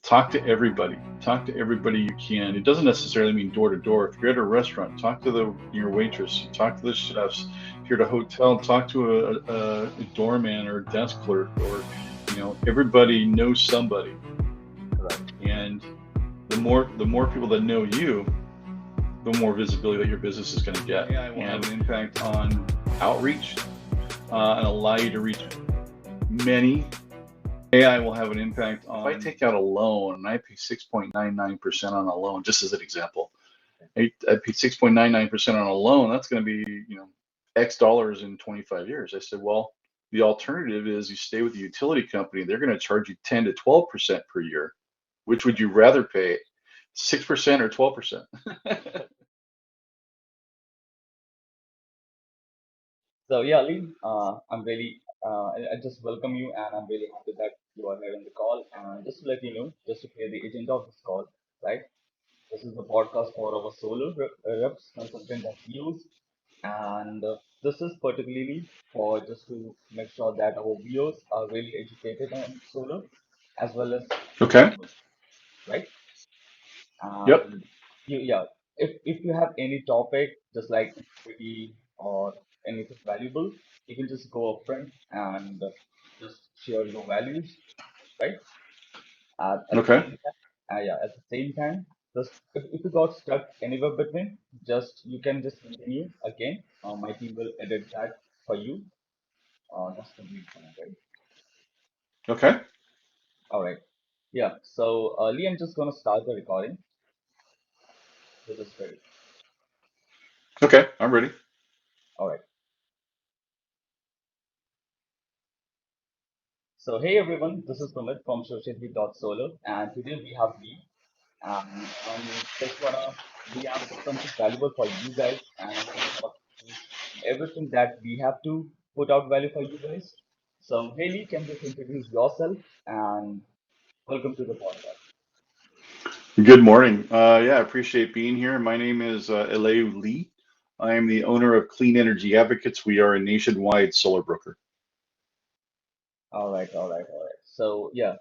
talk to everybody. Talk to everybody you can. It doesn't necessarily mean door to door. If you're at a restaurant, talk to your waitress, talk to the chefs. If you're at a hotel, talk to a doorman or a desk clerk, or everybody knows somebody. Right. And the more people that know you, the more visibility that your business is going to get. AI will have an impact on outreach and allow you to reach many. AI will have an impact on. If I take out a loan and I pay 6.99% on a loan, just as an example, I paid 6.99% on a loan. That's going to be X dollars in 25 years. I said, well, the alternative is you stay with the utility company. They're going to charge you 10 to 12% per year. Which would you rather pay, 6% or 12%? So yeah, Lee, I'm really, I just welcome you, and I'm really happy that you are here in the call. And just to let you know, just to clear the agenda of this call, right? This is the podcast for our reps consultant that we use, and this is particularly for just to make sure that our viewers are really educated on solar as well as Okay. right? Yep. And yeah, if you have any topic just like equity or anything valuable, you can just go upfront and just share your values, right? At the Okay. same time, yeah, at the same time, just if you got stuck anywhere between, just you can just continue again. My team will edit that for you. That's completely fine, right? Okay. All right. Yeah. So, Lee, I'm just gonna start the recording. So just ready. Okay. I'm ready. All right. So hey everyone, this is Sumit from Solar, and today we have Lee, and just wanna we have something valuable for you guys, and everything that we have to put out value for you guys. So hey Lee, can you just introduce yourself and welcome to the podcast. Good morning. Yeah, I appreciate being here. My name is Eleu Lee. I am the owner of Clean Energy Advocates. We are a nationwide solar broker. All right. So yeah,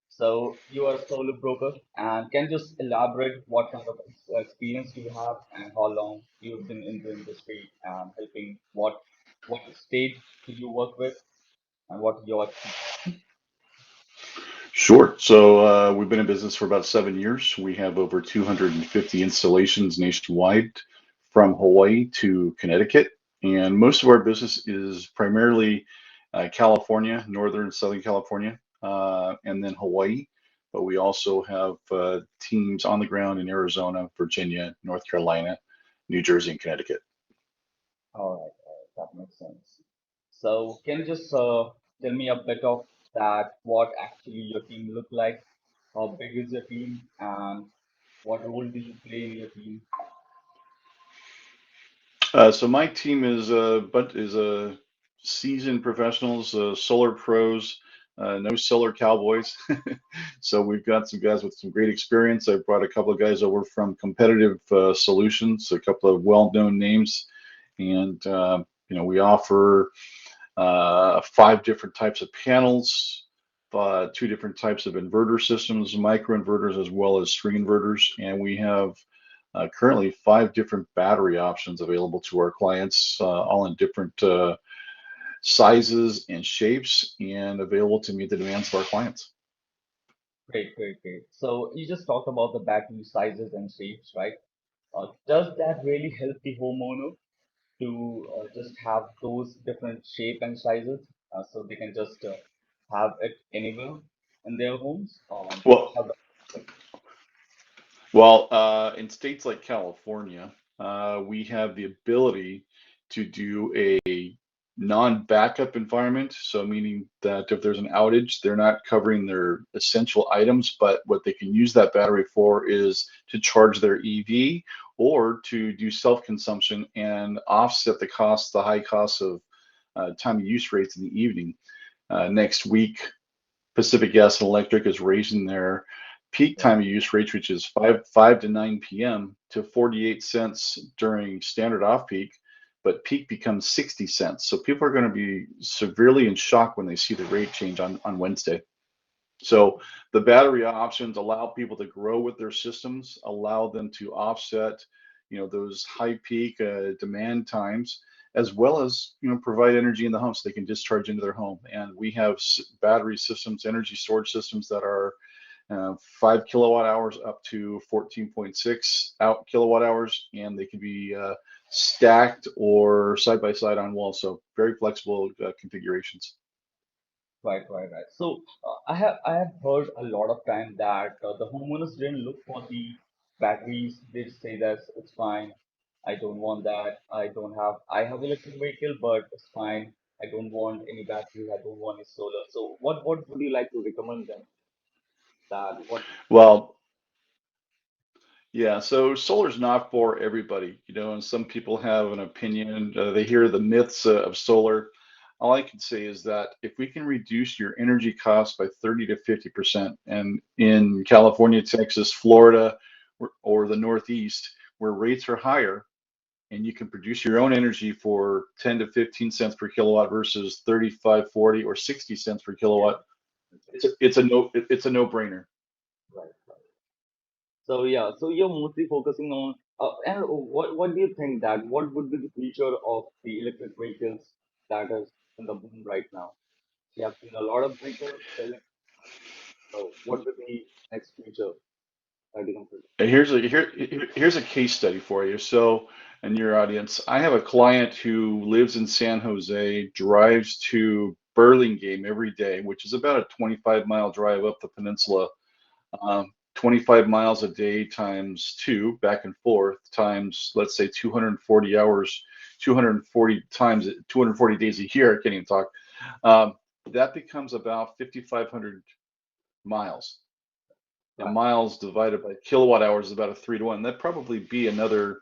so you are a solar broker, and can you just elaborate what kind of experience do you have and how long you've been in the industry and helping what state do you work with and what your experience? Sure. So we've been in business for about 7 years. We have over 250 installations nationwide from Hawaii to Connecticut. And most of our business is primarily California, Northern, Southern California, and then Hawaii. But we also have teams on the ground in Arizona, Virginia, North Carolina, New Jersey, and Connecticut. All right, that makes sense. So can you just tell me a bit of that? What actually your team look like? How big is your team, and what role do you play in your team? So my team is seasoned professionals, solar pros, no solar cowboys. So we've got some guys with some great experience. I brought a couple of guys over from Competitive Solutions, a couple of well-known names, and we offer five different types of panels, two different types of inverter systems, microinverters as well as string inverters, and we have currently five different battery options available to our clients, all in different sizes and shapes, and available to meet the demands of our clients. Great. So you just talked about the battery sizes and shapes, right? Does that really help the homeowner to just have those different shape and sizes so they can just have it anywhere in their homes? Well, How the, in states like California, we have the ability to do a non-backup environment. So meaning that if there's an outage, they're not covering their essential items, but what they can use that battery for is to charge their EV or to do self-consumption and offset the high costs of time of use rates in the evening. Next week, Pacific Gas and Electric is raising their peak right, time of use rates, which is 5 to 9 p.m. to 48 cents during standard off peak, but peak becomes 60 cents. So people are going to be severely in shock when they see the rate change on Wednesday. So the battery options allow people to grow with their systems, allow them to offset, those high peak demand times, as well as, provide energy in the home so they can discharge into their home. And we have battery systems, energy storage systems that are 5 kilowatt hours up to 14.6 out kilowatt hours, and they can be stacked or side by side on walls. So very flexible configurations. Right, right, right. So I have heard a lot of time that the homeowners didn't look for the batteries. They just say that it's fine. I don't want that. I have electric vehicle, but it's fine. I don't want any battery. I don't want any solar. So what would you like to recommend them? That what? Well, yeah, so solar's not for everybody, and some people have an opinion. They hear the myths of solar. All I can say is that if we can reduce your energy costs by 30 to 50%, and in California, Texas, Florida, or the Northeast, where rates are higher, and you can produce your own energy for 10 to 15 cents per kilowatt versus 35, 40, or 60 cents per Yeah, kilowatt, it's a no-brainer. right, right. So yeah, so you're mostly focusing on and what do you think that what would be the future of the electric vehicles that is in the boom right now? We have seen a lot of vehicles selling. So what would be next future that you can predict? Here's a case study for you. So, in your audience, I have a client who lives in San Jose, drives to Burlingame every day, which is about a 25-mile drive up the peninsula. 25 miles a day times two, back and forth, times, let's say, 240 hours, 240 times, 240 days a year. I can't even talk. Um, that becomes about 5,500 miles. And Right, miles divided by kilowatt hours is about a 3 to 1. That'd probably be another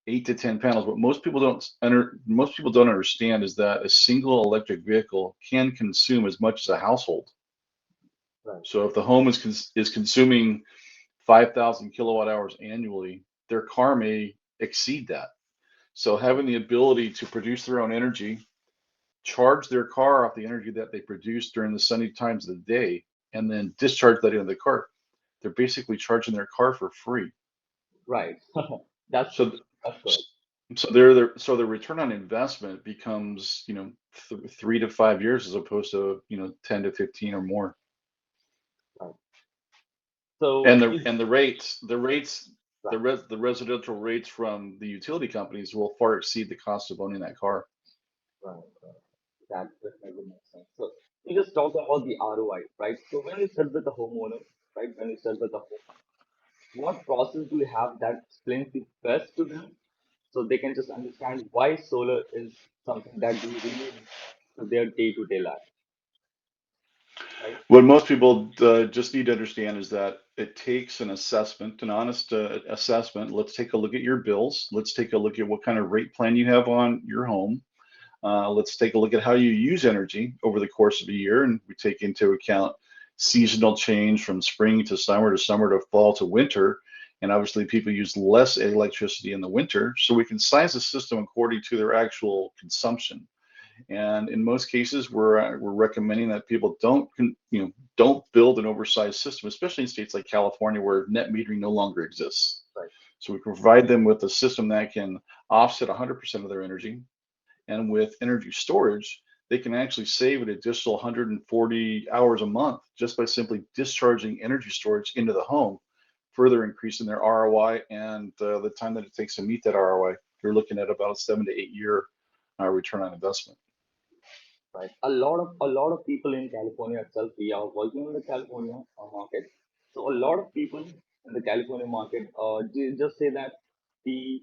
8 to 10 panels. What most people don't understand is that a single electric vehicle can consume as much as a household. right, So if the home is consuming 5,000 kilowatt hours annually, their car may exceed that. So having the ability to produce their own energy, charge their car off the energy that they produce during the sunny times of the day, and then discharge that into the car, they're basically charging their car for free. right. That's So, that's correct. so the return on investment becomes, 3 to 5 years as opposed to, 10 to 15 or more. Right. So And the you and the rates, the rates, right, the residential rates from the utility companies will far exceed the cost of owning that car. right, right. That definitely makes sense. So you just talked about the ROI, right? So when you sit with the homeowner, right? When you sit with the home, what process do you have that explains the best to them so they can just understand why solar is something that they really need to their day-to-day life, right? What most people just need to understand is that it takes an assessment, an honest assessment. Let's take a look at your bills. Let's take a look at what kind of rate plan you have on your home. Let's take a look at how you use energy over the course of a year, and we take into account seasonal change from spring to summer to fall to winter. And obviously, people use less electricity in the winter, so we can size the system according to their actual consumption. And in most cases, we're recommending that people don't build an oversized system, especially in states like California where net metering no longer exists. Right, So we provide them with a system that can offset 100% of their energy, and with energy storage, they can actually save an additional 140 hours a month just by simply discharging energy storage into the home, further increasing their ROI and the time that it takes to meet that ROI. You're looking at about a 7 to 8 year return on investment. right. A lot of people in California itself, we are working in the California market. So a lot of people in the California market just say that the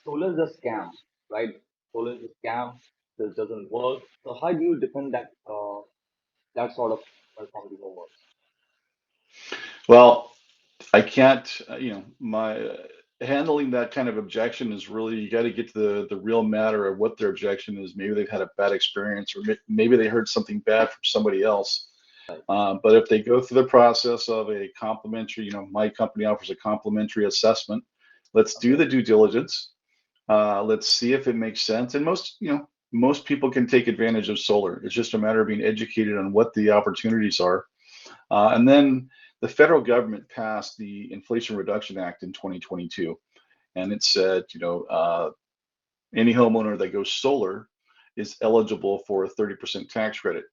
solar is a scam, right? Solar is a scam. This doesn't work. So how do you defend that sort of from the homework? Well, I can't, my handling that kind of objection is really, you got to get to the real matter of what their objection is. Maybe they've had a bad experience, or maybe they heard something bad from somebody else. Right. But if they go through the process of a complimentary, my company offers a complimentary assessment. Let's do Okay. the due diligence. Let's see if it makes sense. And most people can take advantage of solar. It's just a matter of being educated on what the opportunities are. And then the federal government passed the Inflation Reduction Act in 2022, and it said, any homeowner that goes solar is eligible for a 30% tax credit.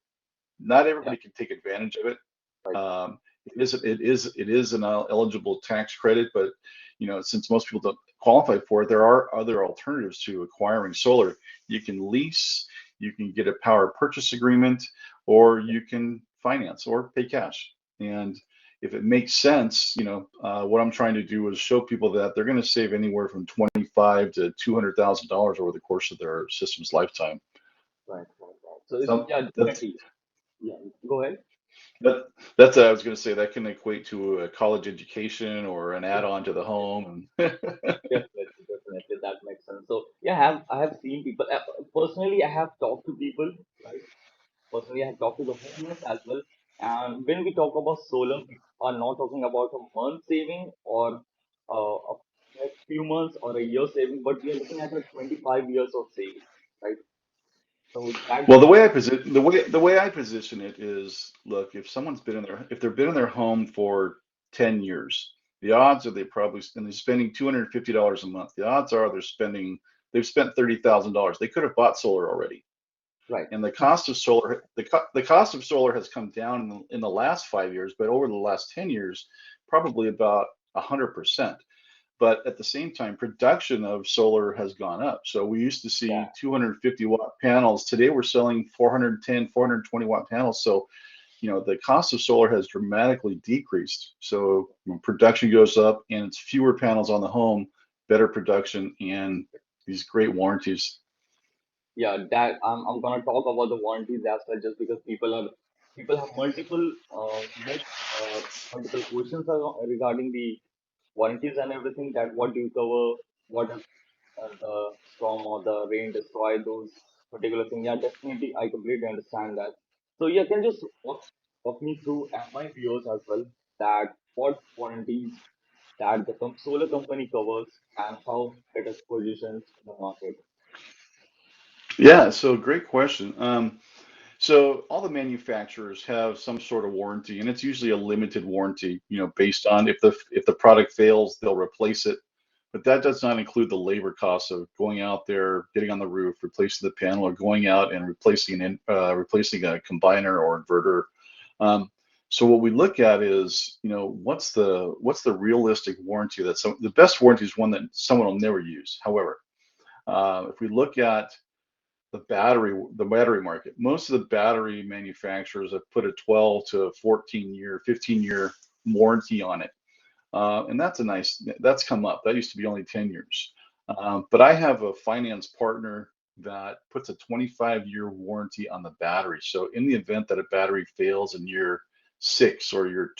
Not Yeah, everybody can take advantage of it. right, It is an eligible tax credit, but since most people don't qualify for it, there are other alternatives to acquiring solar. You can lease, you can get a power purchase agreement, or you can finance or pay cash. And if it makes sense, what I'm trying to do is show people that they're going to save anywhere from 25 to $200,000 over the course of their system's lifetime. right, right, right. So it's, So yeah, that's definitely. Yeah, go ahead. That that's I was going to say that can equate to a college education or an add-on to the home. And Definitely, definitely, that makes sense. So yeah, I have seen people. Personally, I have talked to people, right? Personally, I have talked to the homeowners as well. And when we talk about solar, we are not talking about a month saving or a few months or a year saving, but we are looking at a 25 years of saving, right? So that well, that the way I position it is, look, if they've been in their home for 10 years, the odds are they're spending $250 a month. The odds are they've spent $30,000. They could have bought solar already. right, And the cost of solar has come down in the last 5 years, but over the last 10 years, probably about 100%. But at the same time, production of solar has gone up. So we used to yeah, see 250-watt panels. Today we're selling 410, 420-watt panels. So, the cost of solar has dramatically decreased. So when production goes up and it's fewer panels on the home, better production and these great warranties. yeah. That I'm gonna talk about the warranties as well, just because people have multiple myths, multiple questions regarding the warranties and everything. That what do you cover? What if the storm or the rain destroy those particular things? Yeah, definitely, I completely understand that. So yeah, can you just walk me through and my viewers as well that what warranties that the solar company covers and how it is positioned in the market. Yeah, so great question. So all the manufacturers have some sort of warranty, and it's usually a limited warranty, based on if the product fails, they'll replace it. But that does not include the labor costs of going out there, getting on the roof, replacing the panel, or going out and replacing a combiner or inverter. Um, so what we look at is, what's the realistic warranty the best warranty is one that someone will never use. However, if we look at the battery market. Most of the battery manufacturers have put a 12 to 14 year, 15-year warranty on it. And that's come up. That used to be only 10 years. But I have a finance partner that puts a 25-year warranty on the battery. So in the event that a battery fails in year 6 or year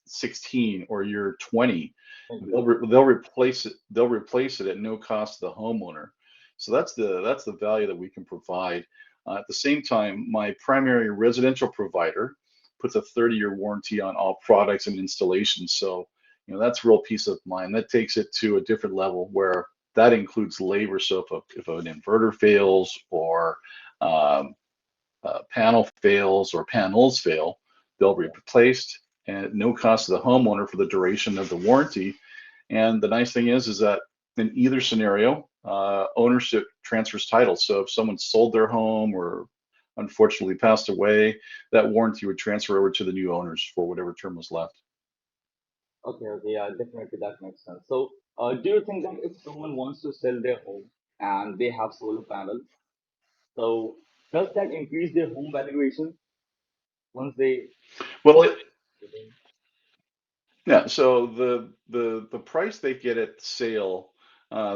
16 or year 20, Thank you. they'll replace it. They'll replace it at no cost to the homeowner. So that's the value that we can provide. At the same time, my primary residential provider puts a 30-year warranty on all products and installations. So that's real peace of mind. That takes it to a different level where that includes labor. So if an inverter fails or um, a panel fails or panels fail, they'll be Yeah. replaced at no cost to the homeowner for the duration of the warranty. And the nice thing is that in either scenario, ownership transfers title. So if someone sold their home or unfortunately passed away, that warranty would transfer over to the new owners for whatever term was left. Okay, okay, yeah, definitely that makes sense. So, do you think that if someone wants to sell their home and they have solar panels, so does that increase their home valuation once they Well, purchase the home? yeah, so the price they get at sale,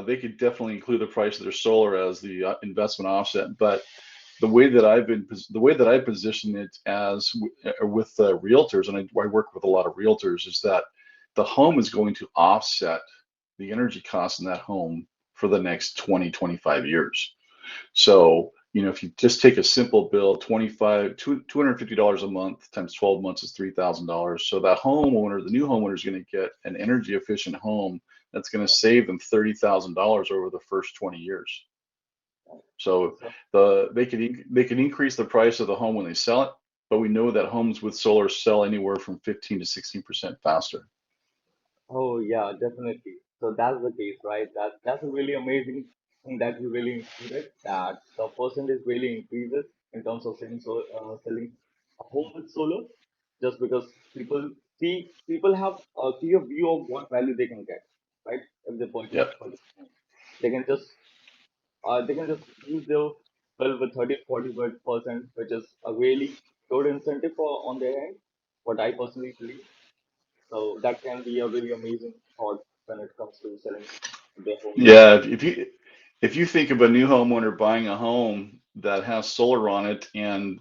they could definitely include the price of their solar as the investment offset. But the way that I position it with realtors, and I work with a lot of realtors, is that the home is going to offset the energy costs in that home for the next 20, 25 years. So, if you just take a simple bill, $250 a month times 12 months is $3,000. So the new homeowner is going to get an energy efficient home that's going to save them $30,000 over the first 20 years. Right. So So, they can increase the price of the home when they sell it, but we know that homes with solar sell anywhere from 15 to 16% faster. Oh yeah, definitely. So that's the case, right? That's a really amazing thing that you really included. That the percentage really increases in terms of selling a home with solar, just because people have a clear view of what value they can get, right? If they purchase Yep. a particular home, they can just they can just use their bill with 30-40%, which is a really good incentive for on their end. What I personally believe. So that can be a really amazing thought when it comes to selling their home with Yeah, solar. if you think of a new homeowner buying a home that has solar on it, and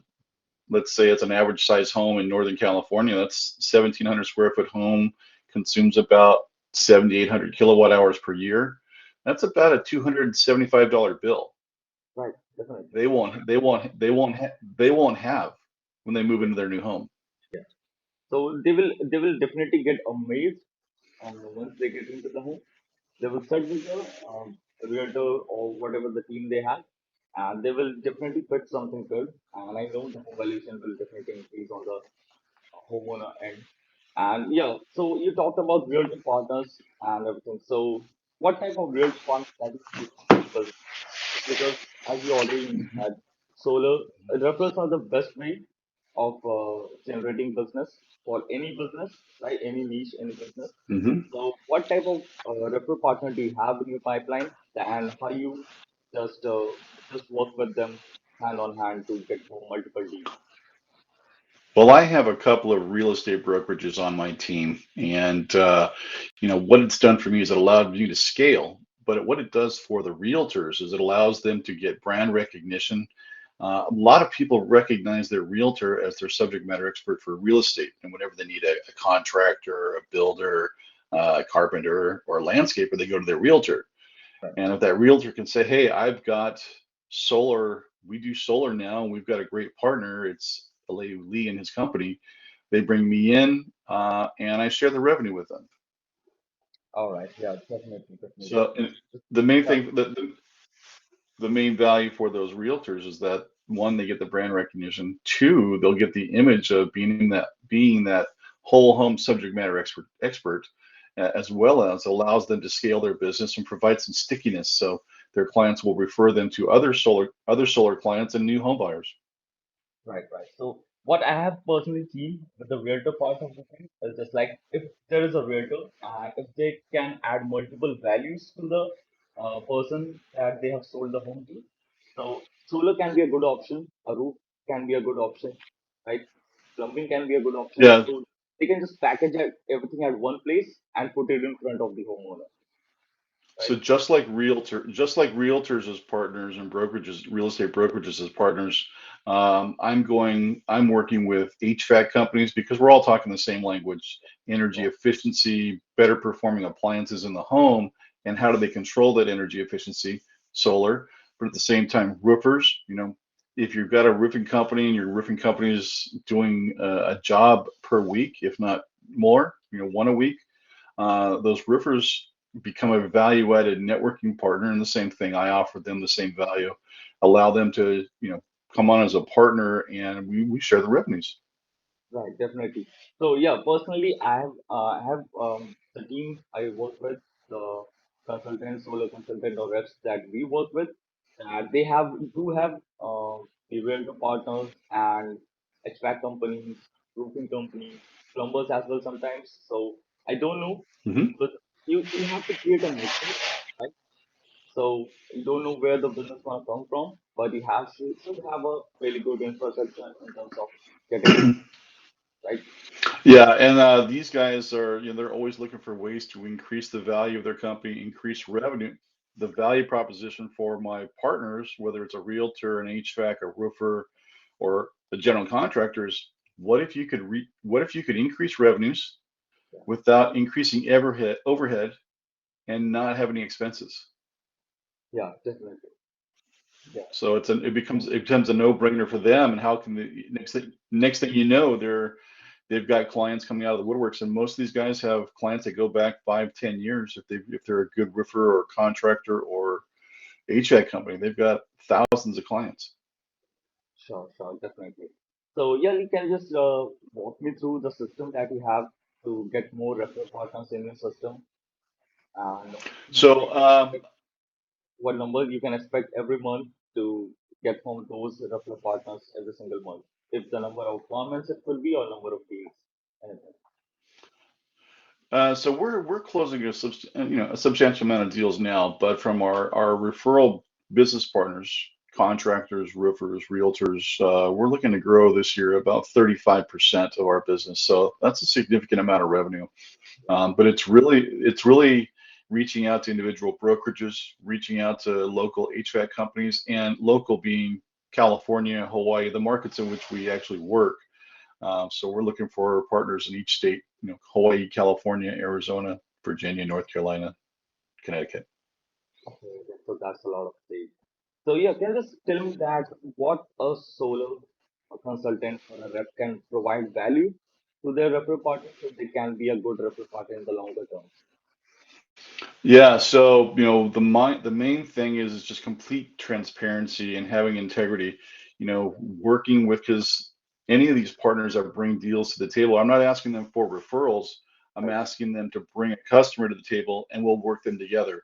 let's say it's an average size home in Northern California, that's 1,700 square foot home, consumes about 7,800 kilowatt hours per year. That's about a $275 bill. Right, definitely. They won't have when they move Yeah, into their new home. yeah. So they will definitely get amazed once they get into the home. They will sit with the realtor or whatever the team they have, and they will definitely pitch something good. And I know the home valuation will definitely increase on the homeowner end. And yeah, so you talked about realtor partners and everything. So what type of realtor partners that you do have in your business? Because as you already know that solar referrals are the best way of generating business for any business, right? Any niche, any business. Hmm. So what type of referral partner do you have in your pipeline, and how you just uh, just work with them hand on hand to get more multiple deals? Well, I have a couple of real estate brokerages on my team, and what it's done for me is it allowed me to scale. But what it does for the realtors is it allows them to get brand recognition. A lot of people recognize their realtor as their subject matter expert for real estate, and whenever they need a contractor, a builder, a carpenter, or a landscaper, they go to their realtor. Right. And if that realtor can say, "Hey, I've got solar. We do solar now, and we've got a great partner. It's Eleu Lee and his company." They bring me in, and I share the revenue with them. All right. Yeah, definitely, definitely. So and the main Yeah, thing, the main value for those realtors is that one, they get the brand recognition. Two, they'll get the image of being that whole home subject matter expert, as well as allows them to scale their business and provide some stickiness. So their clients will refer them to other solar clients and new home buyers. right, right. So what I have personally seen with the realtor part of the thing is just like if there is a realtor and if they can add multiple values to the person that they have sold the home to. So solar can be a good option, a roof can be a good option, right? Plumbing can be a good option. Yeah, So they can just package everything at one place and put it in front of the homeowner, right? so just like realtors as partners and brokerages, real estate brokerages as partners, I'm working with HVAC companies because we're all talking the same language: energy Yeah, efficiency, better performing appliances in the home, and how do they control that energy efficiency? Solar. But at the same time, roofers, if you've got a roofing company and your roofing company is doing a job per week, if not more, one a week, those roofers become a value-added networking partner, and the same thing. I offer them the same value, allow them to, come on as a partner, and we share the revenues. right, definitely. So yeah, personally, I have the team I work with, the consultants, solar consultant or reps that we work with, they do have the realtor partners and HVAC companies, roofing companies, plumbers as well sometimes. So I don't know, Hmm. but you have to create a network, right? So you don't know where the business gonna come from, but you should have a really good infrastructure in terms of getting it, right? Yeah, and these guys are, they're always looking for ways to increase the value of their company, increase revenue. The value proposition for my partners, whether it's a realtor, an HVAC, a roofer, or a general contractor, is what if you could increase revenues Yeah, without increasing overhead and not have any expenses? yeah, definitely. Yeah, So it becomes a no-brainer for them. And how can the next thing you know, they've got clients coming out of the woodworks, and most of these guys have clients that go back 5, 10 years. If they're a good roofer or contractor or HVAC company, they've got thousands of clients. sure, sure, definitely. So yeah, you can just walk me through the system that you have to get more referral partners in your system, and what number So you can expect, what number you can expect every month to get from those referral partners every single month. If the number of comments it will be or number of deals, anything. so we're closing a substantial amount of deals now, but from our referral business partners, contractors, roofers, realtors, we're looking to grow this year about 35% of our business. So that's a significant amount of revenue. But it's really reaching out to individual brokerages, reaching out to local HVAC companies, and local being California, Hawaii, the markets in which we actually work. So we're looking for partners in each state, Hawaii, California, Arizona, Virginia, North Carolina, Connecticut. Okay, so that's a lot of deals. So yeah, can you just tell me that what a solar consultant or a rep can provide value to their referral partner so they can be a good referral partner in the longer term? Yeah, so the main thing is just complete transparency and having integrity. Working with because any of these partners that bring deals to the table, I'm not asking them for referrals. I'm Right. asking them to bring a customer to the table, and we'll work them together.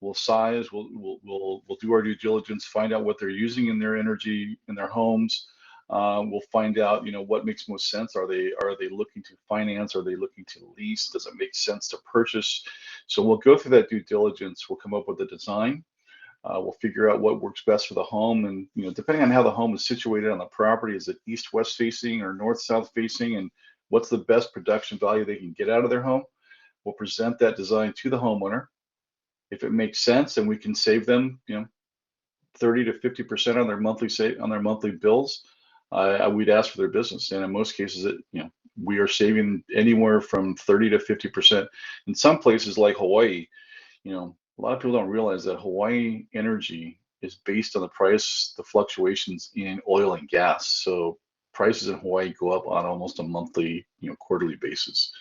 We'll size, we'll do our due diligence, find out what they're using in their energy in their homes. We'll find out, what makes most sense. Are they looking to finance? Are they looking to lease? Does it make sense to purchase? So we'll go through that due diligence. We'll come up with a design. We'll figure out what works best for the home, and depending on how the home is situated on the property, is it east-west facing or north-south facing, and what's the best production value they can get out of their home. We'll present that design to the homeowner. If it makes sense, and we can save them, 30 to 50% on their monthly bills, we'd ask for their business. And in most cases, we are saving anywhere from 30 to 50%. In some places like Hawaii, a lot of people don't realize that Hawaii energy is based on the fluctuations in oil and gas. So prices in Hawaii go up on almost a monthly, quarterly basis.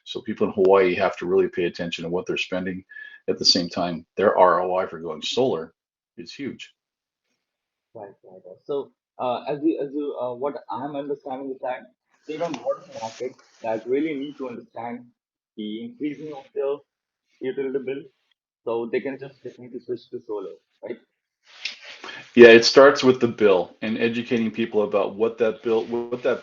So people in Hawaii have to really pay attention to what they're spending. At the same time, their ROI for going solar is huge. Right, right, right. So, what I'm understanding is that there are a lot of markets that really need to understand the increasing of their utility bill, so they can just definitely switch to solar, right? Yeah, it starts with the bill and educating people about what that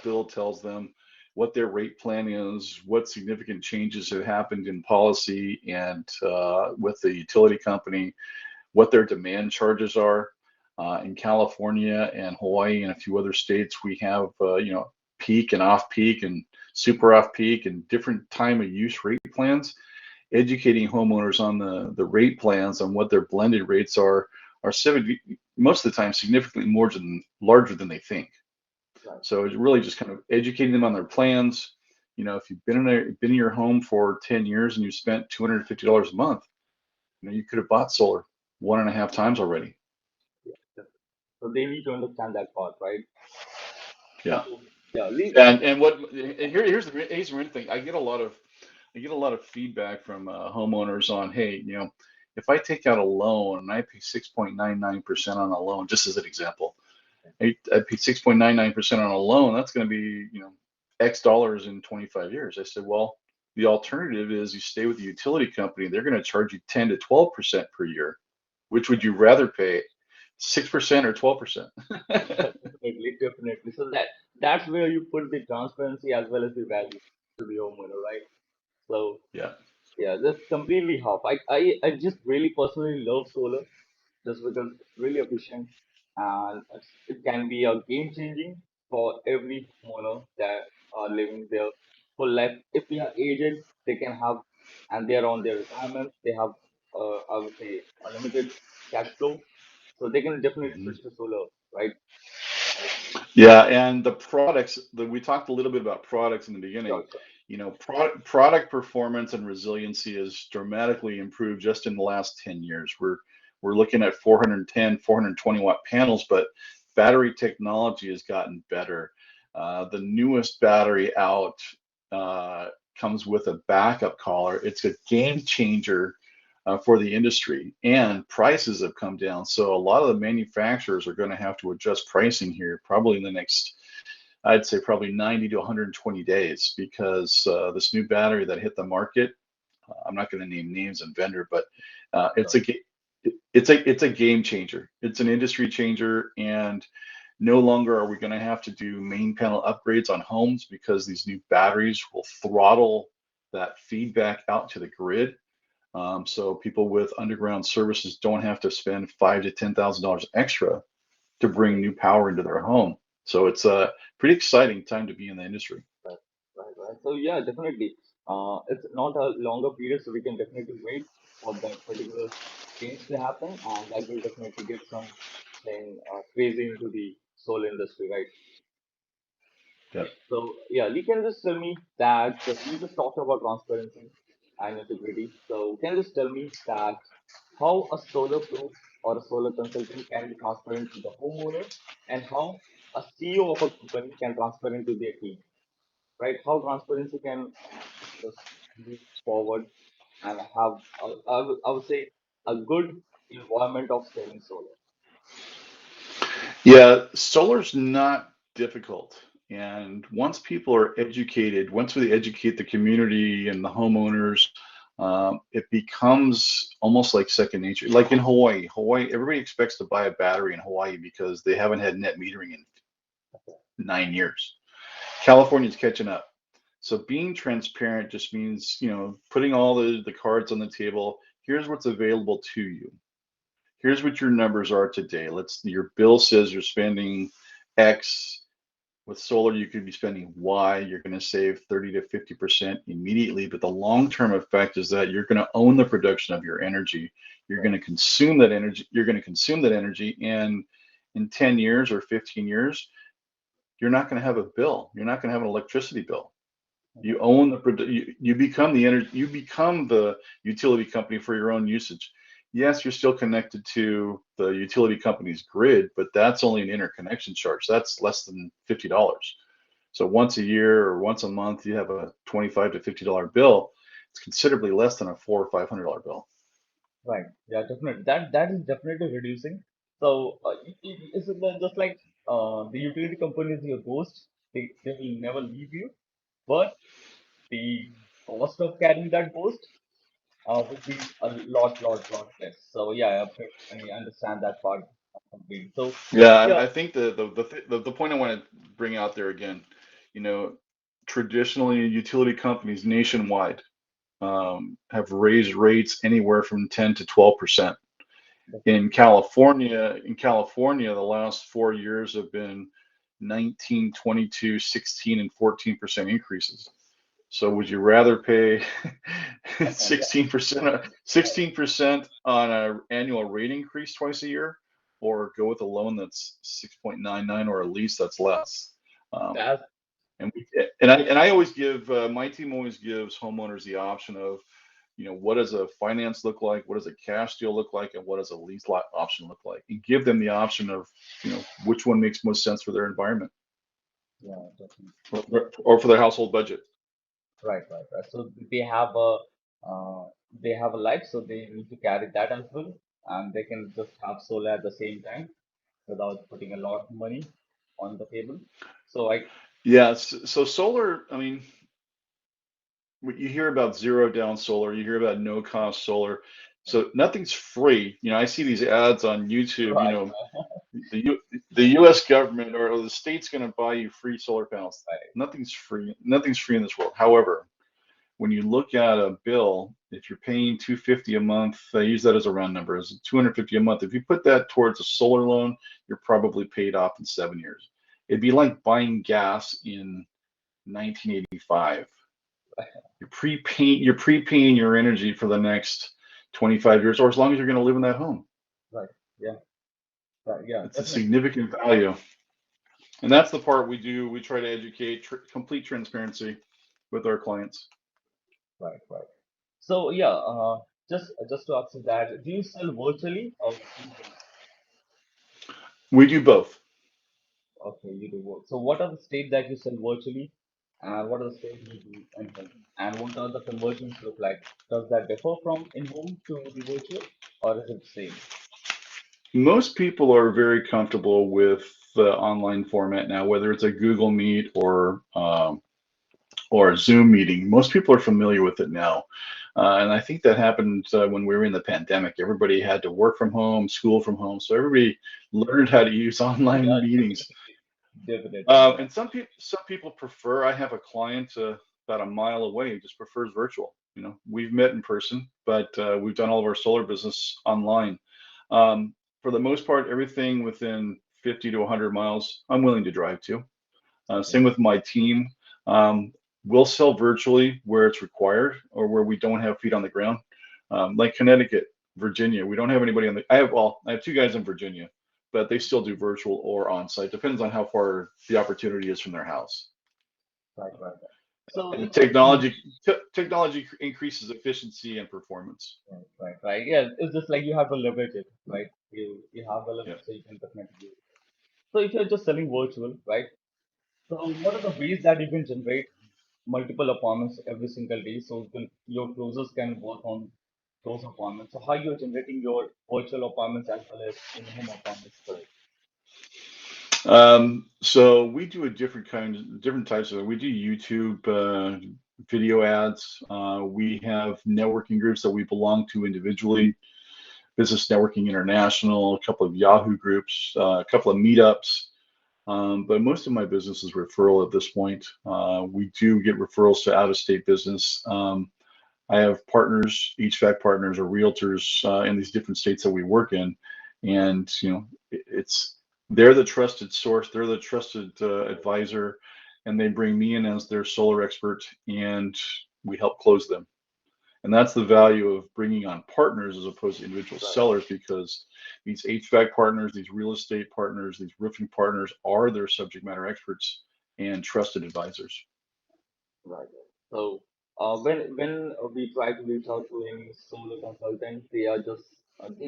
bill tells them, what their rate plan is, what significant changes have happened in policy and with the utility company, what their demand charges are. In California and Hawaii and a few other states, we have peak and off peak and super off peak and different time of use rate plans. Educating homeowners on the rate plans on what their blended rates are most of the time significantly more than larger than they think. Right. So it's really just kind of educating them on their plans. If you've been in your home for 10 years and you spent $250 a month, you could have bought solar one and a half times already. Yeah. So they need to understand that part, right? Yeah. So yeah, Lee. Here's the main thing. I get a lot of feedback from homeowners on, hey, if I take out a loan and I pay 6.99% on a loan, just as an example, I paid 6.99% on a loan. That's going to be, X dollars in 25 years. I said, well, the alternative is you stay with the utility company. They're going to charge you 10 to 12% per year. Which would you rather pay, 6% or 12%? Definitely, definitely. So that's where you put the transparency as well as the value to the homeowner, right? So Yeah. yeah, that's completely half. I just really personally love solar just because it's really efficient and it can be a game changing for every homeowner that are living their full life. If they are aged, they can have, and they are on their retirement, they have, I would say, unlimited cash flow, so they can definitely Mhm. switch to solar, right? Uh, Yeah, and the products that we talked a little bit about products in the beginning. sure, sure. Product performance and resiliency has dramatically improved just in the last 10 years. We're looking at 410, 420-watt panels, but battery technology has gotten better. The newest battery out uh, comes with a backup collar. It's a game changer for the industry, and prices have come down. So a lot of the manufacturers are going to have to adjust pricing here probably in the next I'd say probably 90 to 120 days because this new battery that hit the market, I'm not going to name names and vendor, but it's Sure. a it's a game changer. It's an industry changer, and no longer are we going to have to do main panel upgrades on homes because these new batteries will throttle that feedback out to the grid. So people with underground services don't have to spend $5,000 to $10,000 extra to bring new power into their home. So it's a pretty exciting time to be in the industry. Right, right, right. So yeah, definitely. It's not a longer period, so we can definitely wait for that particular change to happen, and that will definitely get some thing crazy into the solar industry, right? Yeah. So yeah, Lee, can you just tell me that you just talked about transparency and integrity. So can you just tell me that how a solar pro or a solar consultant can be transparent to the homeowner, and how a CEO of a company can transparent to their team, right? How transparency can just move forward and have, I would say, a good environment of selling solar. Yeah, solar's not difficult. And once people are educated, once we educate the community and the homeowners, it becomes almost like second nature. Like in Hawaii, everybody expects to buy a battery in Hawaii because they haven't had net metering in 9 years. California's catching up. So being transparent just means, putting all the cards on the table. Here's what's available to you. Here's what your numbers are today. Your bill says you're spending X. With solar, you could be spending Y. You're going to save 30 to 50% immediately. But the long-term effect is that you're going to own the production of your energy. You're going Right. to consume that energy. You're going to consume that energy. And in 10 years or 15 years, you're not going to have a bill. You're not going to have an electricity bill. You Mhm. own you become the energy, you become the utility company for your own usage. Yes, you're still connected to the utility company's grid, but that's only an interconnection charge. That's less than $50. So once a year or once a month, you have a 25 to $50 bill. It's considerably less than a $400 or $500 bill. Right. Yeah, definitely. That is definitely reducing. So, is it just like the utility company is your ghost? They will never leave you, but the cost of carrying that ghost would be a lot less. So yeah, I understand that part completely. So Yeah, yeah, I think the point I want to bring out there again, you know, traditionally utility companies nationwide have raised rates anywhere from 10 to 12%. definitely. In California, the last 4 years have been 19, 22, 16, and 14% increases. So would you rather pay Yeah, 16% on an annual rate increase twice a year, or go with a loan that's 6.99 or a lease that's less? Um, that's and I always give my team always gives homeowners the option of, what does a finance look like, what does a cash deal look like, and what does a lease lot option look like, and give them the option of, which one makes most sense for their environment, yeah, definitely. or for their household budget. Right, right, right. So uh, they have a life, so they need to carry that as well, and they can just have solar at the same time without putting a lot of money on the table. So I Yes. So solar, I mean, you hear about zero down solar, you hear about no cost solar. So nothing's free. I see these ads on YouTube, right, the U, the US government or the state's going to buy you free solar panels. right, Nothing's free. Nothing's free in this world. However, when you look at a bill, if you're paying 250 a month, I use that as a round number, as 250 a month. If you put that towards a solar loan, you're probably paid off in 7 years. It'd be like buying gas in 1985. You're prepaying your energy for the next 25 years, or as long as you're going to live in that home. right. Yeah, right, yeah, It's a definitely. significant value. And that's the part we do. We try to educate complete transparency with our clients. Right, right. So yeah, just to answer that, do you sell virtually or in home? We do both. Okay, you do both. So what are the states that you sell virtually, and what are the states you do in home? And what are the conversions look like? Does that differ from in home to the virtual, or is it the same? Most people are very comfortable with. the online format now, whether it's a Google Meet or a Zoom meeting. Most people are familiar with it now. And I think that happened when we were in the pandemic. Everybody had to work from home, school from home. So everybody learned how to use Yeah, online meetings. definitely. Yeah. And some people prefer. I have a client about a mile away who just prefers virtual. We've met in person, but we've done all of our solar business online. Um, for the most part, everything within 50 to 100 miles, I'm willing to drive to. Okay. Same with my team. Um, we'll sell virtually where it's required or where we don't have feet on the ground. Like Connecticut, Virginia, we don't have anybody on the. I have two guys in Virginia, but they still do virtual or on site. Depends on how far the opportunity is from their house. Right, right, right. So And it's just like technology increases efficiency and performance. right, right, right. Yeah, it's just like you have to leverage it, right? You have a Yeah. leverage, so you can definitely do it. So if you're just selling virtual, right? So what are the ways that you can generate multiple appointments every single day, so your closers can work on those appointments? So how you're generating your virtual appointments as well as in-home appointments, correct? So we do a different types of it. We do YouTube video ads. We have networking groups that we belong to individually. Business Networking International, a couple of Yahoo groups, a couple of meetups. But most of my business is referral at this point. We do get referrals to out-of-state business. I have partners, HVAC partners or realtors in these different states that we work in, and it's they're the trusted source, they're the trusted advisor, and they bring me in as their solar expert, and we help close them. And that's the value of bringing on partners as opposed to individual Right, sellers, because these HVAC partners, these real estate partners, these roofing partners are their subject matter experts and trusted advisors. right. So when we try to reach out to any solar consultant, they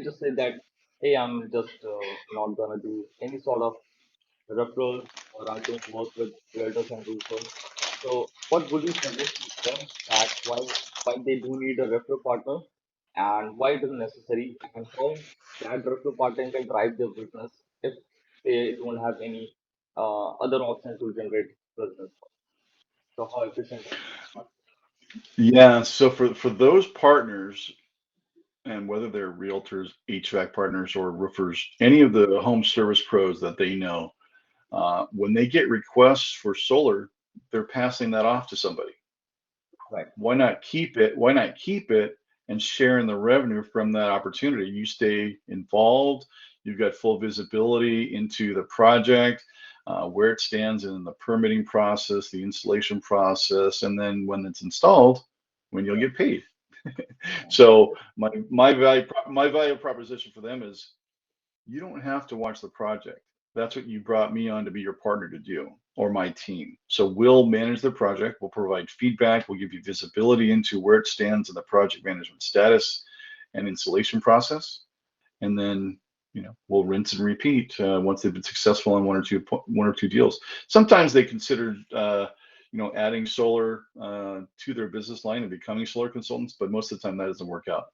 just say that, hey, I'm just not gonna do any sort of referrals, or I don't work with realtors and roofers. So what would you suggest to them that why they do need a referral partner, and why it is necessary, and how that referral partner can drive their business if they don't have any other option to generate business? So how efficient that is. Yeah, so for those partners, and whether they're realtors, HVAC partners, or roofers, any of the home service pros that they know, when they get requests for solar, they're passing that off to somebody. Right, Why not keep it? Why not keep it and share in the revenue from that opportunity? You stay involved, you've got full visibility into the project, where it stands in the permitting process, the installation process, and then when it's installed, when you'll right, get paid. right, So my value proposition for them is you don't have to watch the project. That's what you brought me on to be your partner to do, or my team. So we'll manage the project, we'll provide feedback, we'll give you visibility into where it stands in the project management status and installation process. And then, we'll rinse and repeat once they've been successful on one or two deals. Sometimes they consider, adding solar to their business line and becoming solar consultants, but most of the time that doesn't work out.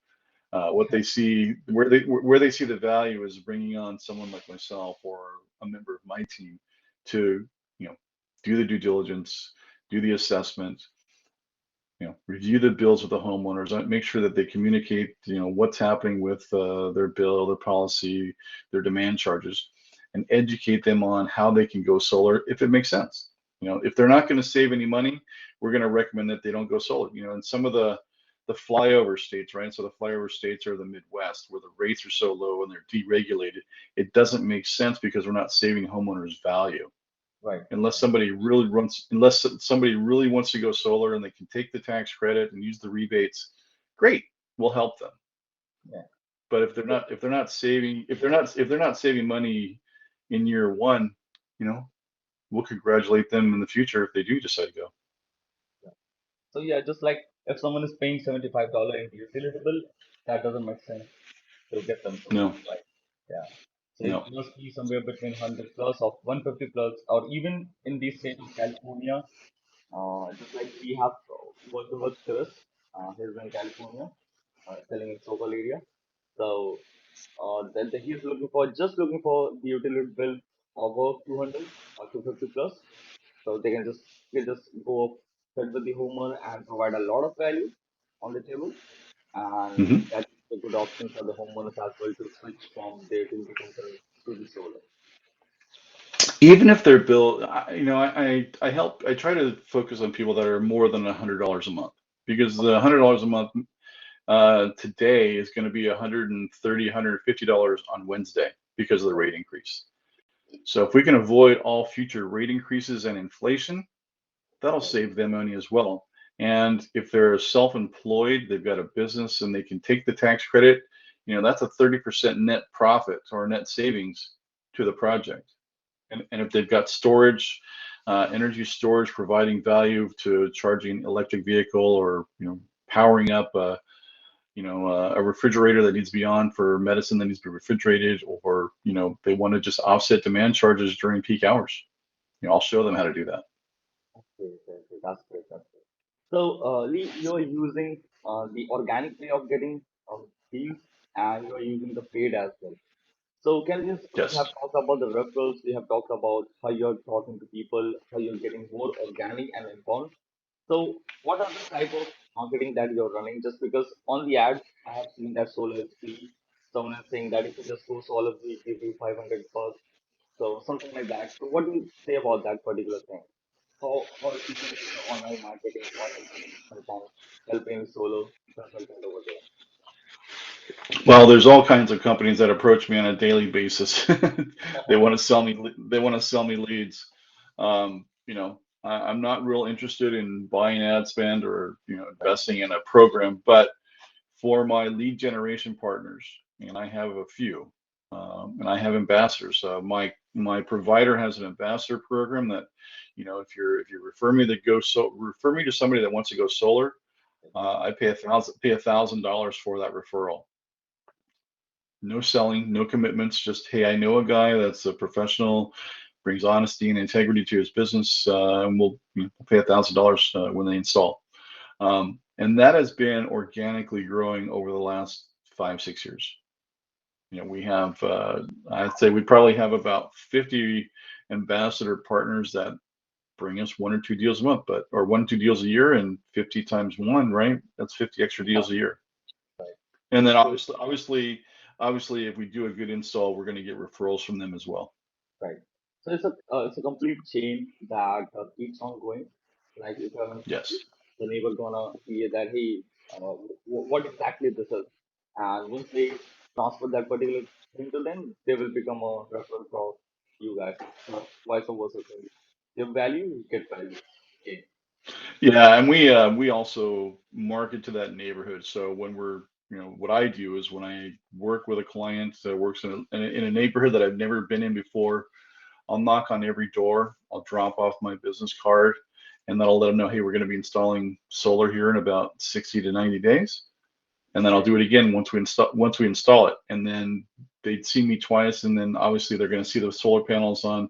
What they see, where they see the value is bringing on someone like myself or a member of my team to, you know, do the due diligence, do the assessment, review the bills with the homeowners, make sure that they communicate, what's happening with their bill, their policy, their demand charges, and educate them on how they can go solar if it makes sense. If they're not going to save any money, we're going to recommend that they don't go solar. And some of the flyover states, right? So the flyover states are the Midwest where the rates are so low and they're deregulated. It doesn't make sense because we're not saving homeowners value right, unless somebody really wants to go solar and they can take the tax credit and use the rebates. Great, we'll help them. yeah. But if they're not saving money in year one, you know we'll congratulate them in the future if they do decide to go. So yeah, just like if someone is paying $75 in utility bill, that doesn't make sense to get them solar, No, right? Yeah. So it no. must be somewhere between 100 plus or 150 plus, or even in the state of California, just like we have working with Chris, he's in California, selling in local area. So he's looking for the utility bill. over 200 or 250 plus. So they just go up, sit with the homeowner and provide a lot of value on the table. And Hmm. that's a good option for the homeowners as well to switch from their utility company to the solar. Even if they're bill, I help. I try to focus on people that are more than $100 a month because the $100 a month today is going to be 130, $150 on Wednesday because of the rate increase. So if we can avoid all future rate increases and inflation, that'll Right. save them money as well. And if they're self-employed, they've got a business and they can take the tax credit, that's a 30% net profit or net savings to the project. And if they've got storage, energy storage providing value to charging electric vehicle or, powering up a refrigerator that needs to be on for medicine that needs to be refrigerated, or, they want to just offset demand charges during peak hours. I'll show them how to do that. Okay, okay, okay. That's great. That's great. So, Lee, you're using the organic way of getting deals, and you're using the paid as well. So, can you just, we Yes. have talked about the referrals, we have talked about how you're talking to people, how you're getting more organic and informed. So, what are the type of marketing that you're running? Just because on the ads, I have seen that solar is free. Someone is saying that if you just go solar, we give you 500 bucks. So, something like that. So, what do you say about that particular thing? How efficient is the online marketing or sometimes helping solo consultant over there? Well, there's all kinds of companies that approach me on a daily basis. They want to sell me. They want to sell me leads. I'm not real interested in buying ad spend or Right, investing in a program, but for my lead generation partners, and I have a few, and I have ambassadors. My provider has an ambassador program that, if you refer me to somebody that wants to go solar, I pay $1,000 for that referral. No selling, no commitments. Just, hey, I know a guy that's a professional, brings honesty and integrity to his business, and we'll pay $1,000 when they install. And that has been organically growing over the last 5, 6 years. We have, I'd say we probably have about 50 ambassador partners that bring us one or two deals a month, or one or two deals a year, and 50 times one, right? That's 50 extra deals a year. right. And then So, obviously, if we do a good install, we're going to get referrals from them as well. right. So it's a complete chain that keeps on going. Like if you're in Yes. the neighbor gonna hear that, hey, what exactly this is, and once they transfer that particular thing to them, they will become a referral for you guys. So vice versa. Thing. Give value, you get value. Okay. Yeah, and we also market to that neighborhood. So what I do is when I work with a client that works in a neighborhood that I've never been in before, I'll knock on every door. I'll drop off my business card, and then I'll let them know, hey, we're going to be installing solar here in about 60 to 90 days. And then I'll Right. do it again once we install it. And then they'd see me twice, and then obviously they're going to see the solar panels on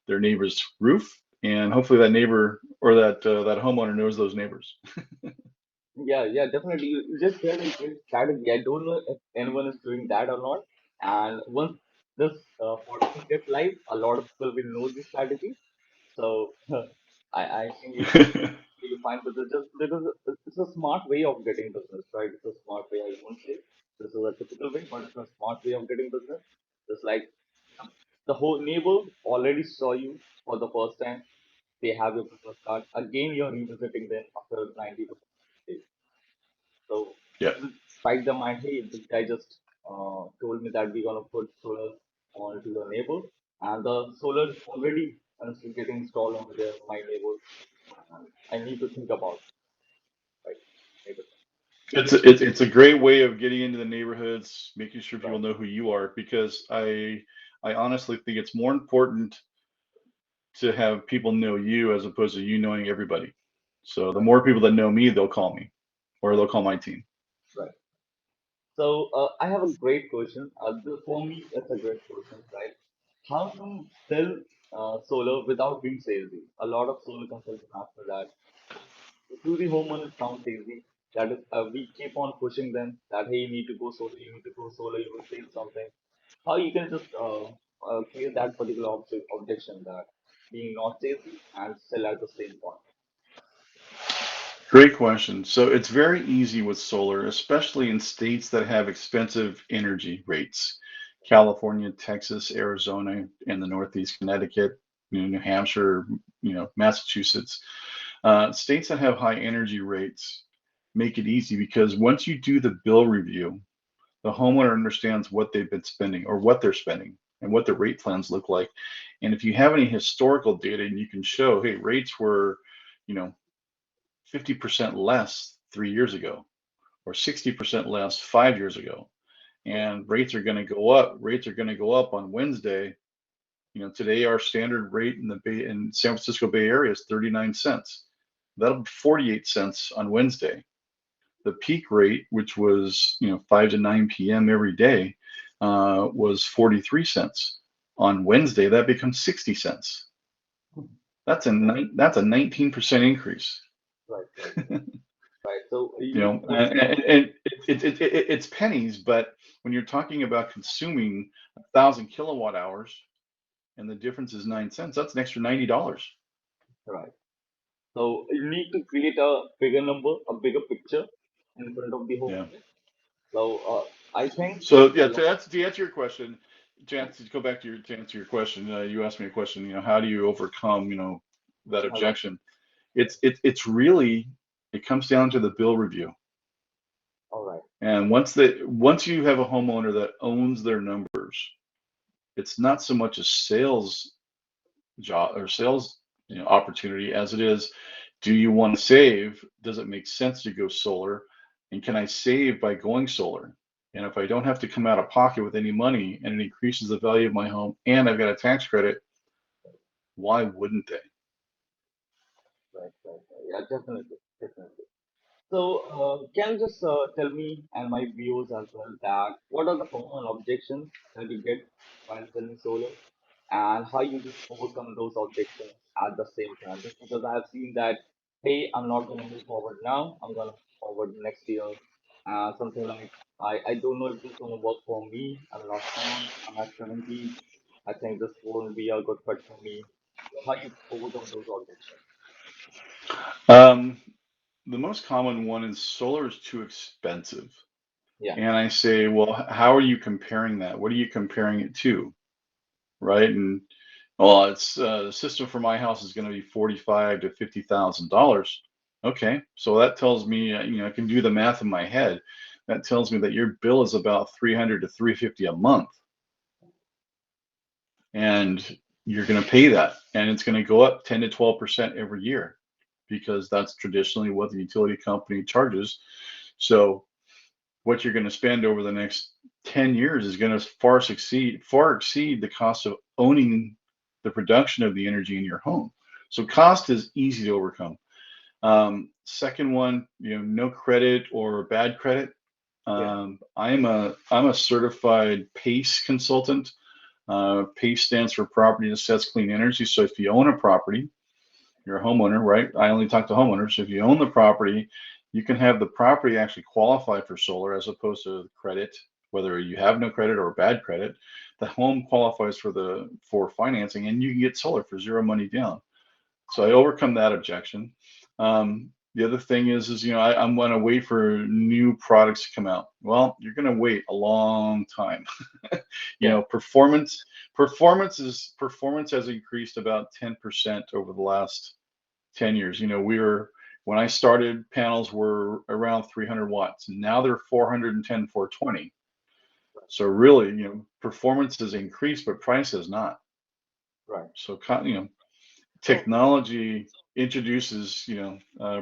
their neighbor's roof, and hopefully that neighbor or that homeowner knows those neighbors. Yeah, yeah, definitely. You just said a great strategy. I don't know if anyone is doing that or not. And once this podcast gets live, a lot of people will know this strategy. So I think you find that it's just because it's a smart way of getting business, right? It's a smart way. I won't say this is a typical way, but it's a smart way of getting business. Just like the whole neighbor already saw you for the first time. They have your business card. Again, you're revisiting them after 90 to 100 days. So Yeah, it will strike the mind, hey, this guy just told me that we're gonna put solar onto your neighbor, and the solar is already getting installed over there, my neighbor. And I need to think about it, right? Neighbor, it's a great way of getting into the neighborhoods, making sure people right? know who you are, because I honestly think it's more important to have people know you as opposed to you knowing everybody. So the Right, more people that know me, they'll call me, or they'll call my team. right. So I have a great question. For me, it's a great question, right? How to sell solar without being salesy? A lot of solar consultants after that. To the homeowner, it sounds easy. That is, we keep on pushing them that hey, you need to go solar, you need to go solar, you will save something. How you can just clear that particular objection that being not safety and still at the same point. Great question. So it's very easy with solar, especially in states that have expensive energy rates. California, Texas, Arizona, and the Northeast, Connecticut, New Hampshire, Massachusetts. States that have high energy rates make it easy because once you do the bill review, the homeowner understands what they've been spending or what they're spending and what the rate plans look like. And if you have any historical data and you can show, hey, rates were, you know, 50% less 3 years ago or 60% less 5 years ago, and rates are going to go up. Rates are going to go up on Wednesday. Today our standard rate in San Francisco Bay Area is 39 cents. That'll be 48 cents on Wednesday. The peak rate, which was 5 to 9 p.m. every day, was 43 cents. On Wednesday, that becomes 60 cents. Right, That's a 19% increase. right, right, right. So You you know, also and it's pennies, but when you're talking about consuming 1,000 kilowatt hours and the difference is 9 cents, that's an extra $90. right. So you need to create a bigger number, a bigger picture in front of the Yeah. homeowner. So I think So a yeah, lot. to answer your question, to go back to answer your question, you asked me a question. How do you overcome that All right, objection? It's really it comes down to the bill review. all right, And once you have a homeowner that owns their numbers, it's not so much a sales job or sales opportunity as it is, do you want to save? Does it make sense to go solar? And can I save by going solar? And if I don't have to come out of pocket with any money and it increases the value of my home and I've got a tax credit, why wouldn't they? right. Yeah, definitely, definitely. So, can you just tell me and my viewers as well that what are the common objections that you get while selling solar, and how you just overcome those objections at the same time? Just because I have seen that, hey, I'm not going to move forward now, I'm going to move forward next year. Something like, I don't know if this is going to work for me. I'm not sure. I'm at 70. I think this won't be a good fit for me. So how you overcome those objections? Um, the most common one is solar is too expensive. Yeah, And I say, well, how are you comparing that? What are you comparing it to? Right? And well, it's the system for my house is going to be 45 to $50,000. Okay, so that tells me, I can do the math in my head. That tells me that your bill is about 300 to 350 a month, and you're going to pay that, and it's going to go up 10 to 12% every year because that's traditionally what the utility company charges. So what you're going to spend over the next 10 years is going to far exceed the cost of owning the production of the energy in your home. So cost is easy to overcome. Second one, no credit or bad credit. yeah, I'm a certified PACE consultant. PACE stands for Property Assessed Clean Energy. So if you own a property, you're a homeowner, right? I only talk to homeowners. If you own the property, you can have the property actually qualify for solar as opposed to credit, whether you have no credit or bad credit. The home qualifies for financing, and you can get solar for zero money down. So I overcome that objection. The other thing is I'm going to wait for new products to come out. Well, you're going to wait a long time. yeah. Performance has increased about 10% over the last 10 years. When I started, panels were around 300 watts. Now they're 410, 420. So really, performance has increased, but price has not. Right. So, So, technology introduces,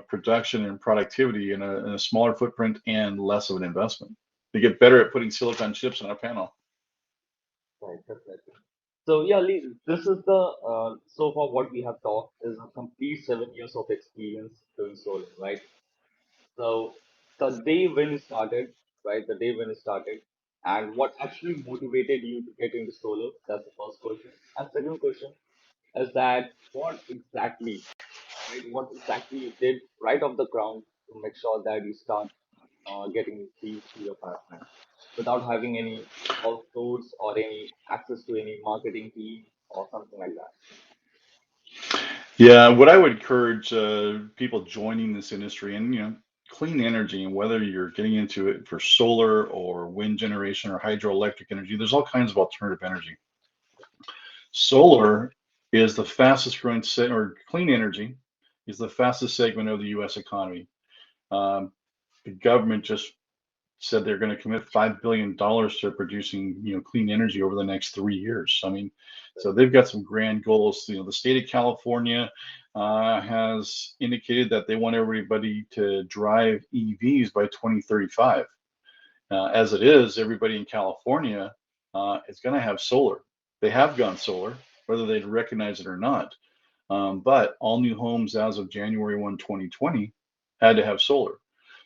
production and productivity in a smaller footprint and less of an investment. They get better at putting silicon chips on a panel. right, definitely. So yeah, Lee, this is the so far what we have talked is a complete 7 years of experience doing solar, right? So the day when you started, right? The day when you started, and what actually motivated you to get into solar? That's the first question. And second question is that what exactly, right? What exactly you did right off the ground to make sure that you start? getting leads to your pipeline without having any outsource or any access to any marketing team or something like that. Yeah, what I would encourage people joining this industry and clean energy, and whether you're getting into it for solar or wind generation or hydroelectric energy, there's all kinds of alternative energy. Solar is the fastest growing or clean energy is the fastest segment of the U.S. economy. Um, the government just said they're going to commit $5 billion to producing clean energy over the next 3 years. I mean, so they've got some grand goals. The state of California has indicated that they want everybody to drive EVs by 2035. As it is, everybody in California is going to have solar. They have gone solar, whether they recognize it or not. But all new homes as of January 1, 2020 had to have solar.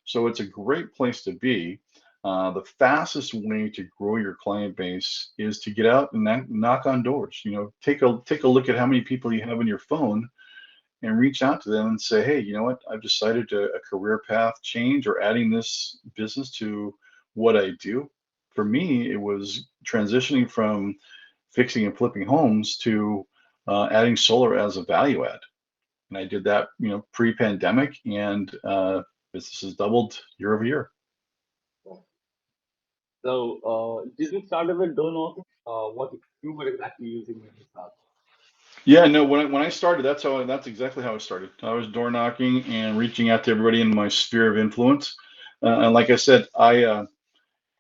So it's a great place to be. The fastest way to grow your client base is to get out and knock on doors. Take a look at how many people you have in your phone and reach out to them and say, hey, you know what? I've decided to a career path change or adding this business to what I do. For me, it was transitioning from fixing and flipping homes to adding solar as a value add. And I did that, pre-pandemic, and business has doubled year over year. So, did you start with door knocking? What you were exactly using when you started? Yeah, no, when I started, that's exactly how I started. I was door knocking and reaching out to everybody in my sphere of influence. And like I said,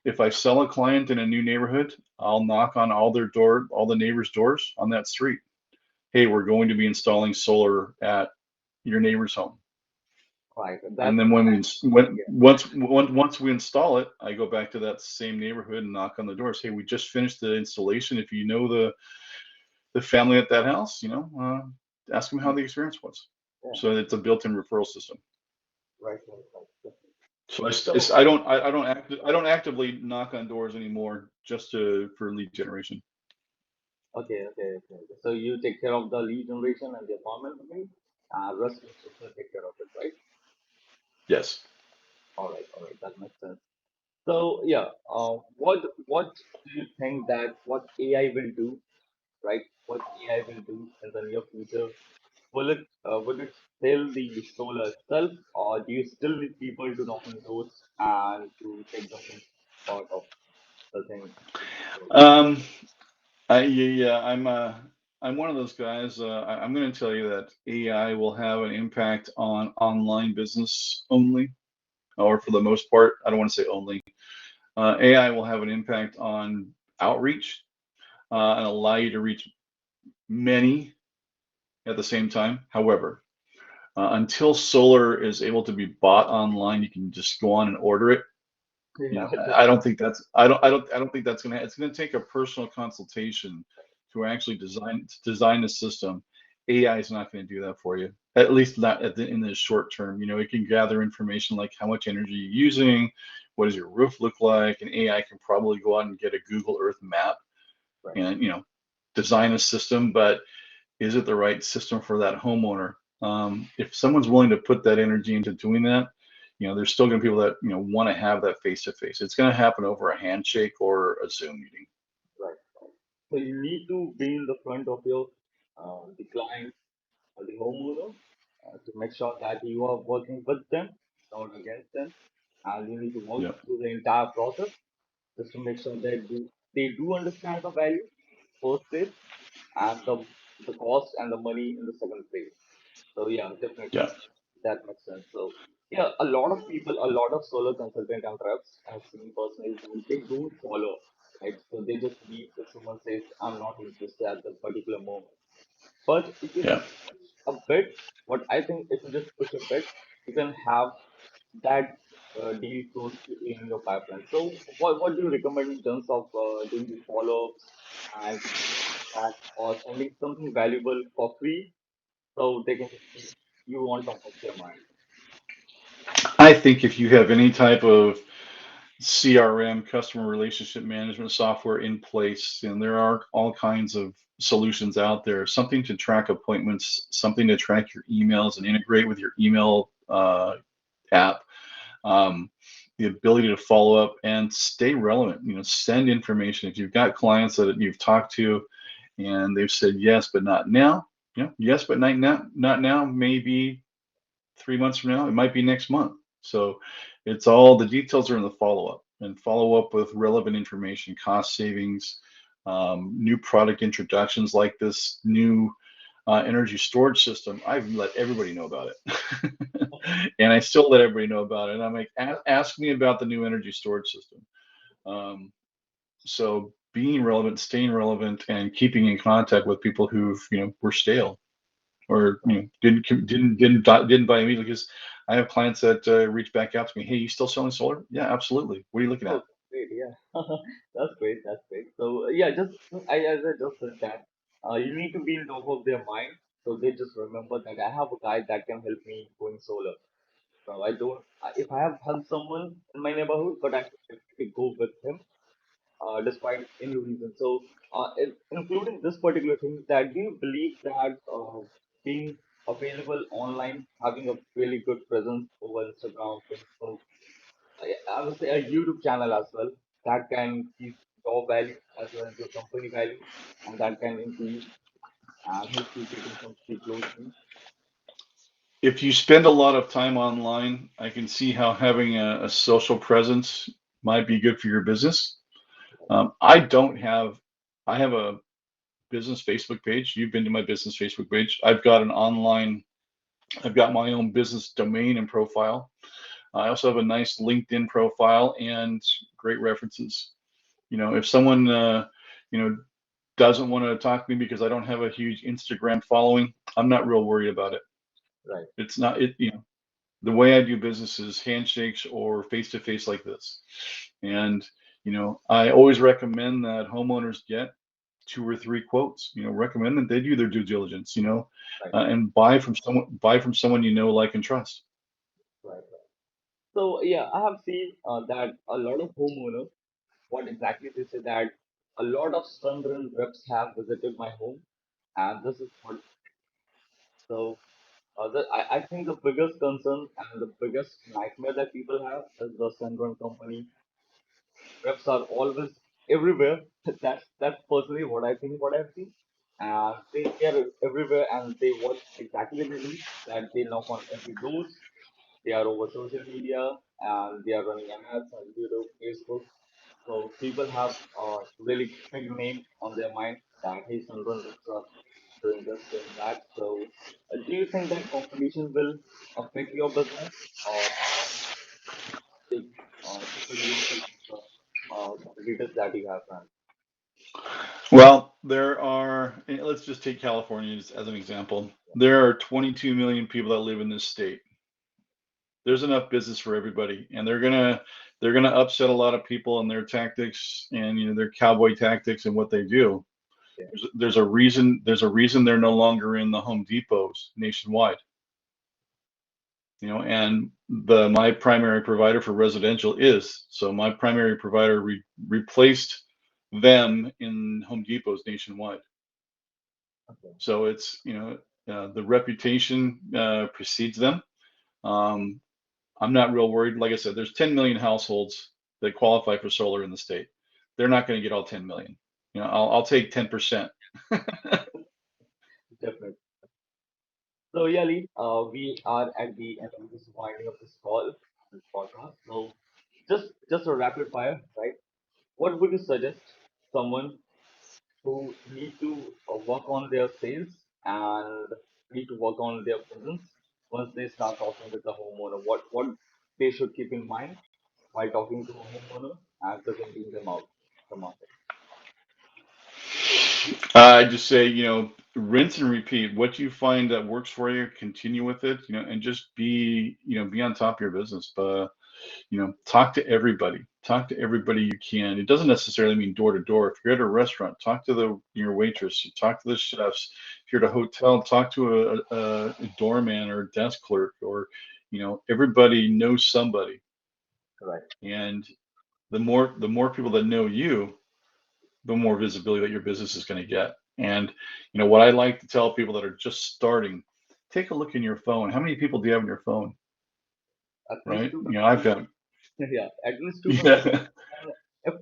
if I sell a client in a new neighborhood, I'll knock on all the neighbors' doors on that street. Hey, we're going to be installing solar at your neighbor's home. Right. And That's then yeah. once we install it, I go back to that same neighborhood and knock on the doors. Hey, we just finished the installation. If you know the family at that house, ask them how Mm, the experience was. yeah. So it's a built-in referral system. Right. Right. Right. Definitely. So So, I don't actively knock on doors anymore just for lead generation. okay. So you take care of the lead generation and the apartment booking, rest you also take care of it, right? Yes. All right, that makes sense. So yeah, what do you think that what AI will do, right? What AI will do in the near future? Will it sell the solar itself, or do you still need people to knock on doors and to take the home part of the thing? Um, yeah, I'm one of those guys. I'm going to tell you that AI will have an impact on online business only, or for the most part. I don't want to say only. AI will have an impact on outreach and allow you to reach many at the same time. However, until solar is able to be bought online, you can just go on and order it. Yeah, I don't think that's I don't think that's gonna it's gonna take a personal consultation to actually design the system. AI is not going to do that for you, at least not in the short term. It can gather information like how much energy you're using, what does your roof look like, and AI can probably go out and get a Google Earth map right. and design a system. But is it the right system for that homeowner? If someone's willing to put that energy into doing that, there's still going to be people that want to have that face to face. It's going to happen over a handshake or a Zoom meeting. Right. So you need to be in the front of your the client or the homeowner to make sure that you are working with them, not against them, and you need to walk Yeah, through the entire process just to make sure that they do understand the value first place and the cost and the money in the second place. So yeah, definitely yeah, that makes sense. So yeah, a lot of people, a lot of solar consultant and reps I've seen personally do they don't follow, right? So they just leave if someone says I'm not interested at the particular moment. But if you yeah. just push a bit, what I think if you just push a bit, you can have that deal close to in your pipeline. So what do you recommend in terms of doing the follow-ups and keeping in contact or sending something valuable for free so they can just keep you on top of their mind? I think if you have any type of CRM, customer relationship management software in place, and there are all kinds of solutions out there, something to track appointments, something to track your emails and integrate with your email app. Um, the ability to follow up and stay relevant. Send information. If you've got clients that you've talked to and they've said yes, but not now, yes, but not now, maybe 3 months from now, it might be next month. So it's all the details are in the follow up and follow up with relevant information, cost savings, new product introductions like this new energy storage system. I've let everybody know about it. And I still let everybody know about it. And I'm like, ask me about the new energy storage system. Um, so being relevant, staying relevant, and keeping in contact with people who've, were stale or didn't buy immediately, because I have clients that reach back out to me. Hey, you still selling solar? Yeah, absolutely. What are you looking Oh, at? that's great. Yeah, that's great. That's great. So yeah, as I just said that you need to be in top of their mind, so they just remember that I have a guy that can help me going solar. So I don't. If I have helped someone in my neighborhood, but I should definitely go with him, despite any reason. So, including this particular thing, that do you believe that being available online, having a really good presence over Instagram, Facebook, I would say a YouTube channel as well, that can keep your value as well as your company value, and that can increase and help you getting some free closely. If you spend a lot of time online, I can see how having a social presence might be good for your business. I don't have, I have a business Facebook page. You've been to my business Facebook page. I've got an online, I've got my own business domain and profile. I also have a nice LinkedIn profile and great references. If someone, you know, doesn't want to talk to me because I don't have a huge Instagram following, I'm not real worried about it. Right, It's not, the way I do business is handshakes or face to face like this. And, I always recommend that homeowners get 2 or 3 quotes. Recommend that they do their due diligence. right, And buy from someone like and trust. right, right. So yeah, I have seen that a lot of homeowners, what exactly they say that a lot of sunrun reps have visited my home, and this is what. So I think the biggest concern and the biggest nightmare that people have is the sunrun company reps are always everywhere. That's personally what I think, what I've seen. And they are everywhere and they what exactly they do, that they knock on every doors. They are over social media and they are running ads on YouTube, Facebook. So people have a really big name on their mind that hey, Sunrun reps are doing this, doing that. So do you think that competition will affect your business, or take take advantage of the competitors that you have run? Well, let's just take California as an example. There are 22 million people that live in this state. There's enough business for everybody, and they're gonna upset a lot of people in their tactics and their cowboy tactics and what they do. Yeah, There's a reason they're no longer in the Home Depots nationwide. And my primary provider for residential is so my primary provider replaced them in Home Depots nationwide. okay, So it's the reputation precedes them. Um, I'm not real worried. Like I said, there's 10 million households that qualify for solar in the state. They're not going to get all 10 million. I'll take 10%. definitely. So yeah, Lee, we are at the end of this winding up this call, this podcast. So just a rapid fire, right? What would you suggest someone who need to work on their sales and need to work on their presence once they start talking with the homeowner? What they should keep in mind while talking to a homeowner and presenting them out the market? I just say, rinse and repeat. What you find that works for you, continue with it, and just be on top of your business. But, talk to everybody. Talk to everybody you can. It doesn't necessarily mean door to door. If you're at a restaurant, talk to your waitress, talk to the chefs. If you're at a hotel, talk to a doorman or a desk clerk, or, everybody knows somebody. Right. And the more people that know you, the more visibility that your business is going to get. And what I like to tell people that are just starting, take a look in your phone. How many people do you have in your phone? At least Right? two to I've three. got Yeah, at least 250. Yeah, And if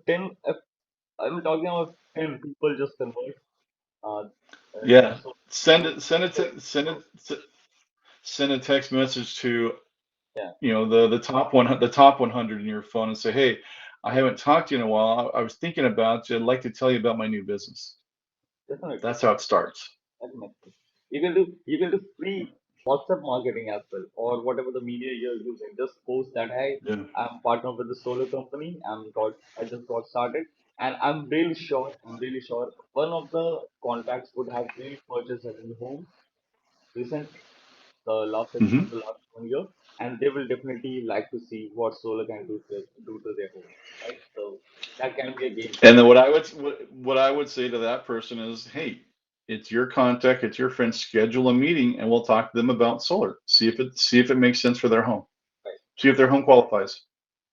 I'm talking about 10 people just convert, uh, yeah. so Send those it, send it get to, send it, send a text message to, yeah, the top 100 in your phone and say, hey, I haven't talked to you in a while. I was thinking about you. I'd like to tell you about my new business. definitely. That's how it starts. Definitely. You can do free WhatsApp marketing as well, or whatever the media you're using. Just post that, hey, Yeah. I'm partnered with the solar company. I just got started, and I'm really sure one of the contacts would have really purchased a new home recently, Hmm. in the last 1 year, and they will definitely like to see what solar can do to their home, right? So that can be a game And then changer. what I would say to that person is, hey, it's your contact, it's your friend. Schedule a meeting, and we'll talk to them about solar. See if it makes sense for their home. Right? See if their home qualifies.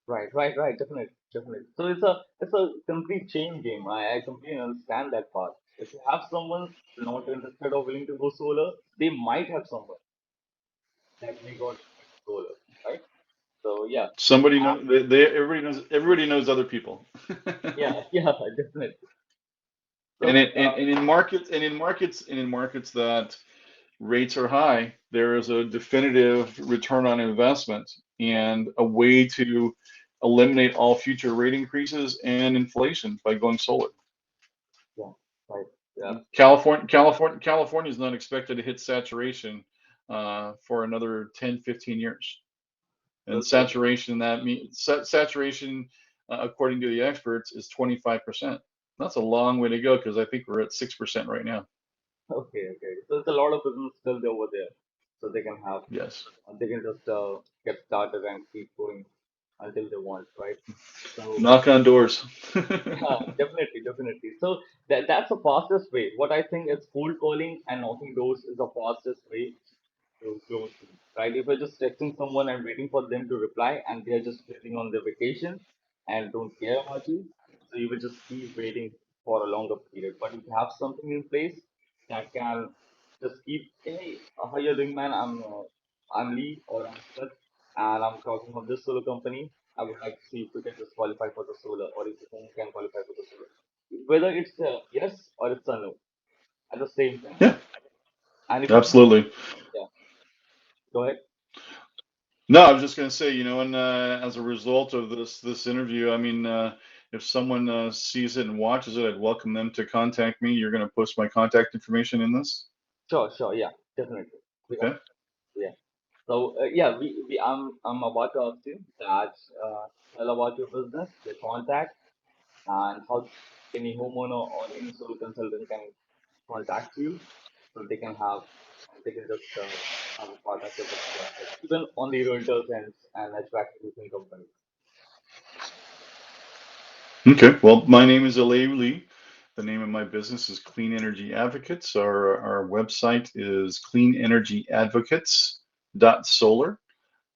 Right. Definitely, definitely. So it's a complete chain game. I completely understand that part. If you have someone not interested or willing to go solar, they might have someone that may got solar, right? So yeah, Somebody uh, know everybody knows other people. yeah, yeah, definitely. And So in markets that rates are high, there is a definitive return on investment yeah, and a way to eliminate all future rate increases and inflation by going solar. yeah, right, yeah, California is not expected to hit saturation for another 10, 15 years. And okay, saturation, according to the experts, is 25%. That's a long way to go because I think we're at 6% right now. okay. So it's a lot of business still over there, so Yes. they can just get started and keep going until they want, right? So Knock on doors. yeah, definitely. So that's the fastest way. What I think is cold calling and knocking doors is the fastest way to close deals, right? If you're just texting someone and waiting for them to reply and they're just sitting on their vacation and don't care about you, so you will just keep waiting for a longer period. But if you have something in place that can just keep, hey, how you doing, man? I'm Lee or I'm Smith, and I'm talking from this solar company. I would like to see if we can just qualify for the solar, or if you can qualify for the solar. Whether it's a yes or it's a no at the same time. Yeah, And if you can, absolutely. yeah, go ahead. No, I was just going to say, and as a result of this interview, I mean, if someone sees it and watches it, I'd welcome them to contact me. You're going to post my contact information in this? Sure, yeah, definitely. We have, Okay. yeah. So yeah, I'm about to ask you that tell about your business, your contact, and how any homeowner or any solo consultant can contact you, so they can just have a partnership with you as well, even on the realtors and HVAC leasing companies. Okay. Well, my name is Eleu Lee. The name of my business is Clean Energy Advocates. Our website is cleanenergyadvocates.solar.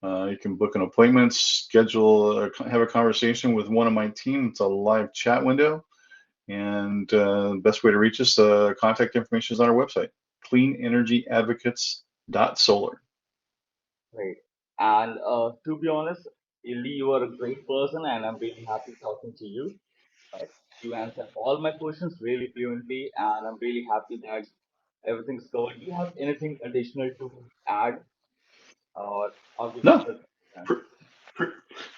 You can book an appointment, have a conversation with one of my team. It's a live chat window. And the best way to reach us, contact information is on our website, cleanenergyadvocates.solar. Right. And to be honest, Lee, you are a great person, and I'm really happy talking to you. Right? You answered all my questions really fluently, and I'm really happy that everything's covered. Do you have anything additional to add, or we can No, just yeah. pr- pr-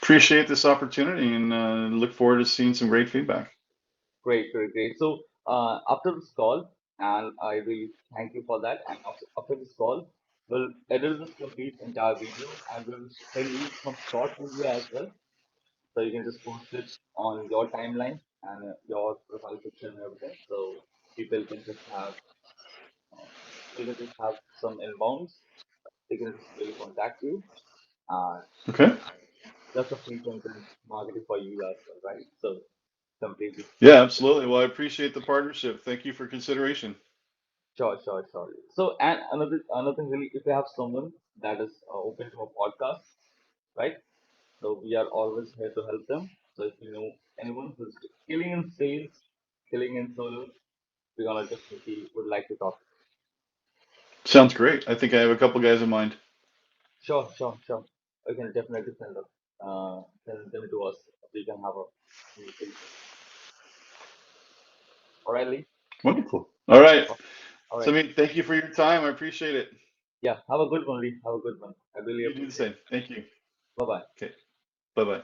appreciate this opportunity and look forward to seeing some great feedback. Great. So after this call, and I really thank you for that. And after this call, we'll edit this complete entire video, and we'll send you some short video as well, so you can just post it on your timeline and your profile picture and everything. So people can just have uh, people can just have some inbounds. They can just really contact you. Uh, Okay. that's a free content marketing for you as well, right? So completely Yeah, absolutely. Well, I appreciate the partnership. Thank you for consideration. sure. So and another thing really, if you have someone that is open to a podcast, right? So we are always here to help them. So if you know anyone who's killing in sales, killing in solo, we're gonna definitely would like to talk. Sounds great. I think I have a couple guys in mind. Sure. I can definitely send present them to us. We can have a conversation. All right, Lee. Wonderful. All right. Oh, all So, right. I mean, thank you for your time. I appreciate it. Yeah. Have a good one, Lee. Have a good one. I really You do the appreciate same. it. Thank you. Bye bye. Okay. Bye bye.